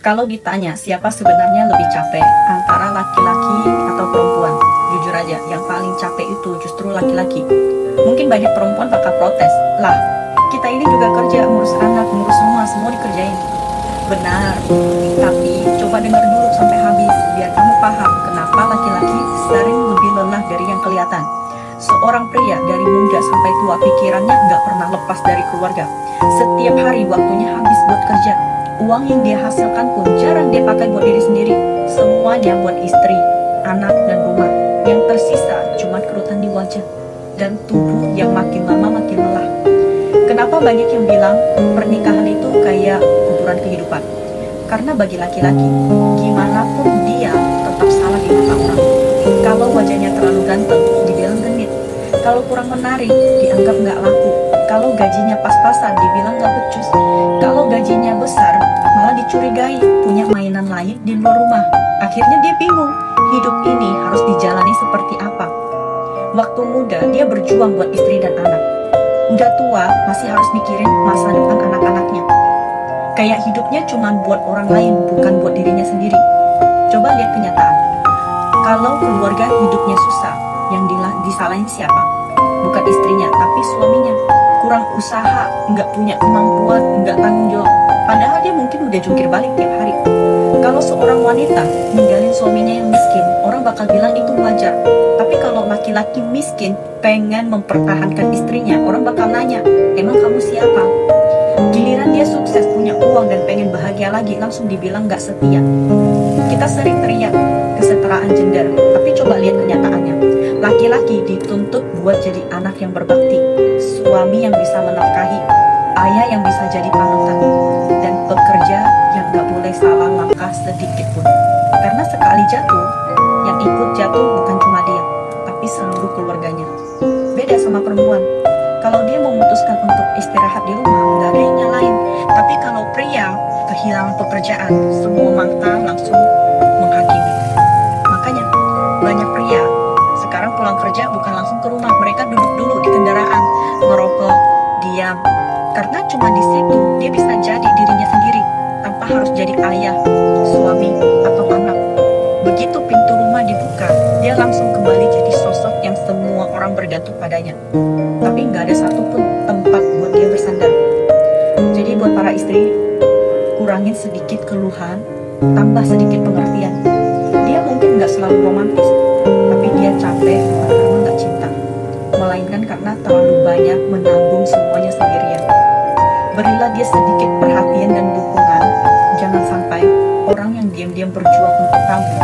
Kalau ditanya siapa sebenarnya lebih capek antara laki-laki atau perempuan, jujur aja yang paling capek itu justru laki-laki. Mungkin banyak perempuan bakal protes, lah kita ini juga kerja, ngurus anak, ngurus semua dikerjain. Benar, tapi coba dengar dulu sampai habis biar kamu paham kenapa laki-laki sering lebih lelah dari yang kelihatan. Seorang pria dari muda sampai tua pikirannya nggak pernah lepas dari keluarga. Setiap hari waktunya habis buat kerja. Uang yang dia hasilkan pun jarang dia pakai buat diri sendiri. Semuanya buat istri, anak, dan rumah. Yang tersisa cuma kerutan di wajah dan tubuh yang makin lama makin lelah. Kenapa banyak yang bilang pernikahan itu kayak kuburan kehidupan? Karena bagi laki-laki, gimana pun dia tetap salah di mata orang. Kalau wajahnya terlalu ganteng, dibilang genit. Kalau kurang menarik, dianggap nggak laku. Kalau gajinya pas-pasan, dibilang nggak becus. Kalau gajinya besar, malah dicurigai punya mainan lain di luar rumah. Akhirnya dia bingung, hidup ini harus dijalani seperti apa. Waktu muda, dia berjuang buat istri dan anak. Udah tua, masih harus mikirin masa depan anak-anaknya. Kayak hidupnya cuma buat orang lain, bukan buat dirinya sendiri. Coba lihat kenyataan. Kalau keluarga hidupnya susah, yang disalahin siapa? Bukan istrinya, tapi suaminya. Kurang usaha, nggak punya kemampuan, nggak tanggung jawab. Padahal dia mungkin udah jungkir balik tiap hari. Kalau seorang wanita ninggalin suaminya yang miskin, orang bakal bilang itu wajar. Tapi kalau laki-laki miskin pengen mempertahankan istrinya, orang bakal nanya, emang kamu siapa? Giliran dia sukses, punya uang dan pengen bahagia lagi, langsung dibilang nggak setia. Kita sering teriak kesetaraan gender, tapi coba lihat kenyataannya. Laki-laki dituntut buat jadi anak yang berbakti, suami yang bisa menafkahi, ayah yang bisa jadi panutan, dan pekerja yang gak boleh salah langkah sedikit pun. Karena sekali jatuh, yang ikut jatuh bukan cuma dia, tapi seluruh keluarganya. Beda sama perempuan. Kalau dia memutuskan untuk istirahat di rumah, gak ada yang nyalain. Tapi kalau pria kehilangan pekerjaan, semua mata langsung menghakimi. Makanya banyak pria sekarang pulang kerja bukan langsung ke rumah, mereka duduk dulu di kendaraan, ngerokok, diam. Karena cuma di situ dia bisa jadi dirinya sendiri, tanpa harus jadi ayah, suami, atau anak. Begitu pintu rumah dibuka, dia langsung kembali jadi sosok yang semua orang bergantung padanya. Tapi nggak ada satupun tempat buat dia bersandar. Jadi buat para istri, kurangin sedikit keluhan, tambah sedikit pengertian. Dia mungkin nggak selalu romantis, tapi dia capek bukan karena nggak cinta, melainkan karena terlalu banyak menanggung semuanya sendirian. Berilah dia sedikit perhatian dan dukungan. Jangan sampai orang yang diam-diam berjuang untuk kamu